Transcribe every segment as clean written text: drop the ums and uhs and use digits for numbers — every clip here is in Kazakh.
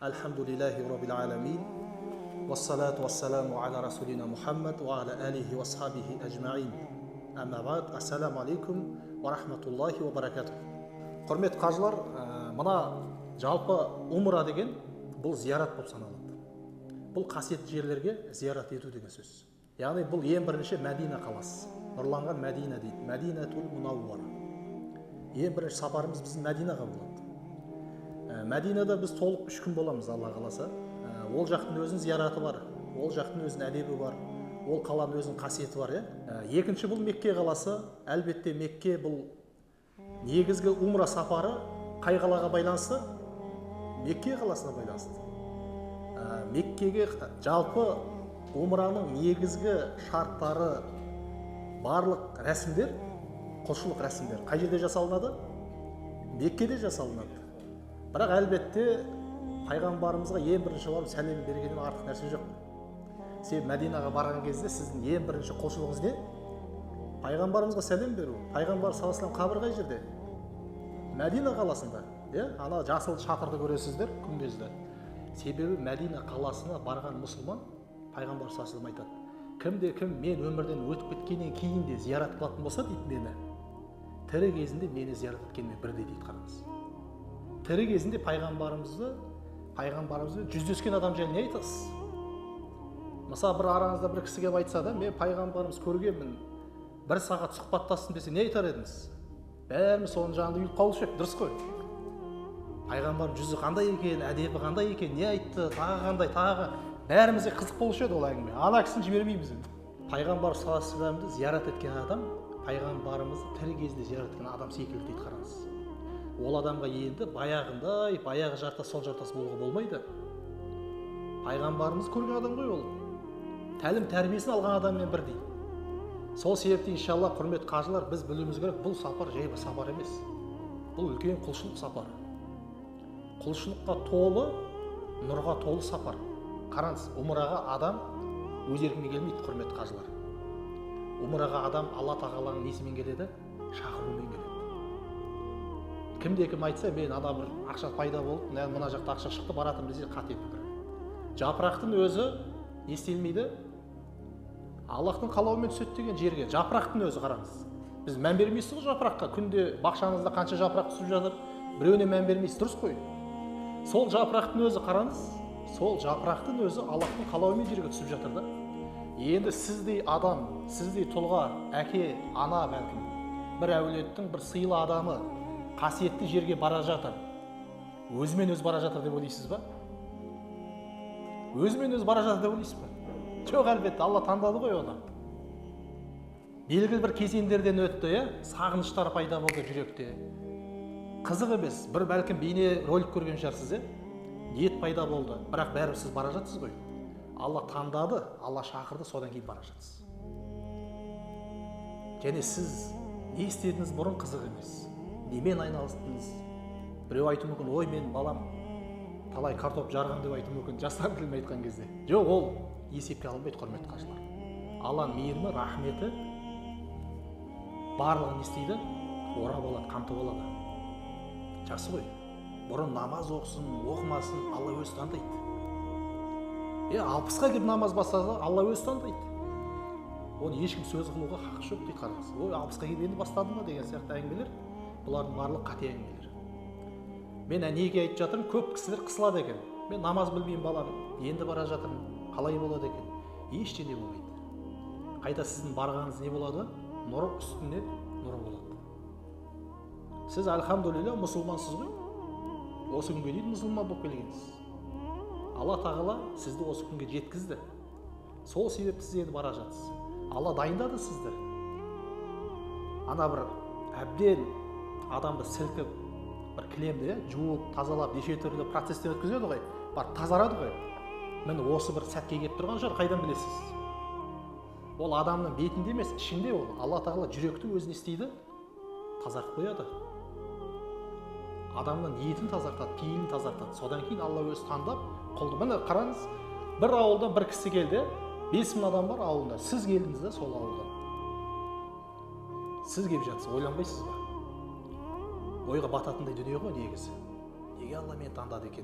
Alhamdulillahi Rabbil Alamin. Wassalatu wassalamu ala Rasulina Muhammad wa ala alihi wa ashabihi ajma'in. Amma ba'd. Assalamu alaikum wa rahmatullahi wa barakatuh. Құрметті қажылар, мына жалпы умра деген бұл зиярат болып саналады. Бұл қасиетті жерлерге зиярат ету деген сөз. Яғни бұл ең бірінші Мәдина қаласы. Нұрланған Мәдина дейді. Мәдинатул Мунаввара. Ең бірінші сапарымыз біздің Мәдинаға болады. Мәдинада біз толық 3 күн боламыз, Алла қаласа. Ол жақтың өзінің зияраты бар, ол жақтың өзінің әдебі бар, ол қаланың өзінің қасиеті бар. Екінші бұл Мекке қаласы. Әлбетте Мекке бұл негізгі умра сапары қай қалаға байланысты? Мекке қаласына байланысты. Меккеге жалпы умраның негізгі шарттары, барлық рәсімдер, құлшылық рәсімдер қай жерде жасалынады? Меккеде жасалынады. Бірақ әлбетте пайғамбарымызға ең бірінші барып сәлем бергеннен артық нәрсе жоқ. Себебі Мәдинаға барған кезде сіздің ең бірінші құлшылығыңыз не? Пайғамбарымызға сәлем беру. Пайғамбар саллаллаху алейхи вассалам қабірі қай жерде? Мәдина қаласында. Ана жасыл шатырды көресіздер күмбезді. Себебі Мәдина қаласына барған мұсылман пайғамбар саллаллаху алейхи вассалам айтады: кімде-кім мен өмірден өтіп кеткеннен кейін де зиярат қылатын болса дейді мені, тірі кезінде мені зиярат еткенмен бірдей дейді. Қараңыз. Тірі кезінде пайғамбарымызбен жүздескен адам жайлы не айтасыз? Мысалы, бір араңызда бір кісі келіп айтса да, мен пайғамбарымыз көргенмін, 1 сағат сұхбаттастым десе, не айтар едіңіз? Бәріміз соның жанында үйіліп қалушы ек, дұрыс қой. Пайғамбар жүзі қандай екен, әдебі қандай екен, не айтты, тағы қандай, тағы бәрімізге қызық болушы еді ол әңгіме. Ана кісіні жібермейміз енді. Пайғамбар саллаллаху алейхи вассаламды зиярат еткен адам, пайғамбарымызды тірі кезінде зиярат еткен адам секілді дейді. Қараңыз. Ол адамға енді баяғы жартас сол жартас болуға болмайды. Пайғамбарымыз көрген адам ғой ол. Тәлім тәрбиесін алған адаммен бірдей. Сол себепті иншалла құрметті қажылар, біз білуіміз керек, бұл сапар жай бір сапар емес. Бұл үлкен құлшылық сапары. Құлшылыққа толы, нұрға толы сапар. Қараңыз, умраға адам өз еркімен келмейді, құрметті қажылар. Умраға адам Алла тағаланың несімен келеді? Шақыруымен келеді. Кімде-кім айтса, мен ана бір ақша пайда болып, мына жақта ақша шықты, баратым десе, қате пікір. Жапырақтың өзі не істелмейді? Аллахтың қалауымен түседі деген жерге. Жапырақтың өзі, қараңыз. Біз мән бермейсіз ғой жапыраққа. Күнде бақшаңызда қанша жапырақ түсіп жатыр, біреуіне мән бермейсіз, дұрыс қой. Сол жапырақтың өзі, қараңыз, сол жапырақтың өзі Аллахтың қалауымен жерге түсіп жатыр да. Енді сіздей адам, сіздей тұлға, әке, ана бәлкім, бір әулеттің бір сыйлы адамы қасиетті жерге бара жатыр. Өзімен өз бара жатыр деп ойлайсыз ба? Өзімен өз бара жатыр деп ойлайсыз ба? Жоқ, әлбетте, Алла таңдады ғой оны. Белгілі бір кезеңдерден өтті, сағыныштар пайда болды жүректе. Қызық емес, бір бәлкім бейне ролик көрген шығарсыз, ниет пайда болды. Бірақ бәрібір сіз бара жатсыз ғой. Алла таңдады, Алла шақырды, содан кейін бара жатсыз. Және сіз не істедіңіз бұрын қызық емес. Немен айналыстыңыз? Біреу айту мүмкін, ой, мен балам талай картоп жарған деп айту мүмкін, жастар тілімен айтқан кезде. Жоқ, ол есепке алынбайды, құрметті қажылар. Алланың мейірімі, рахметі барлығын істейді, орап алады, қамтып алады. Жақсы ғой. Бұрын намаз оқысын, оқымасын, Алла өзі таңдайды. 60-қа келіп намаз бастаса, Алла өзі таңдайды. Оны ешкім сөз қылуға хақы жоқ дейді. Қараңыз. Ой, 60-қа келіп енді бастадым ба деген сияқты әңгімелер, бұлардың барлығы қате әңгімелер. Мен неге айтып жатырмын? Көп кісілер қысылады екен. Мен намаз білмеймін балам, енді бара жатырмын, қалай болады екен? Ештеңе болмайды. Қайта сіздің барғаныңыз не болады? Нұр үстіне нұр болады. Сіз альхамдулилля мұсылмансыз ғой. Осы күнге дейін мұсылман болып келгенсіз. Алла тағала сізді осы күнге жеткізді. Сол себепті сіз енді бара жатсыз. Алла дайындады сізді. Ана бір әбден адамды сілкіп, бір кілемді жуып, тазалап, неше түрлі процестен өткізеді ғой. Бар тазарады ғой. Міне осы бір сәтке келіп тұрған шығар, қайдан білесіз? Ол адамның бетінде емес, ішінде ол. Алла тағала жүректі өзіне істейді, тазартып қояды. Адамның ниетін тазартады, пейілін тазартады. Содан кейін Алла өзі таңдап құлды. Міне қараңыз, бір ауылдан бір кісі келді, 5000 адам бар ауылда. Сіз келдіңіз де сол ауылдан. Сіз келіп жатсыз, ойланбайсыз ба? Ойға бататындай дүние ғой негізі. Неге Алла мені таңдады екен?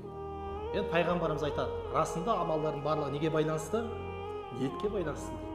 Енді пайғамбарымыз айтады, расында амалдардың барлығы неге байланысты? Ниетке байланысты.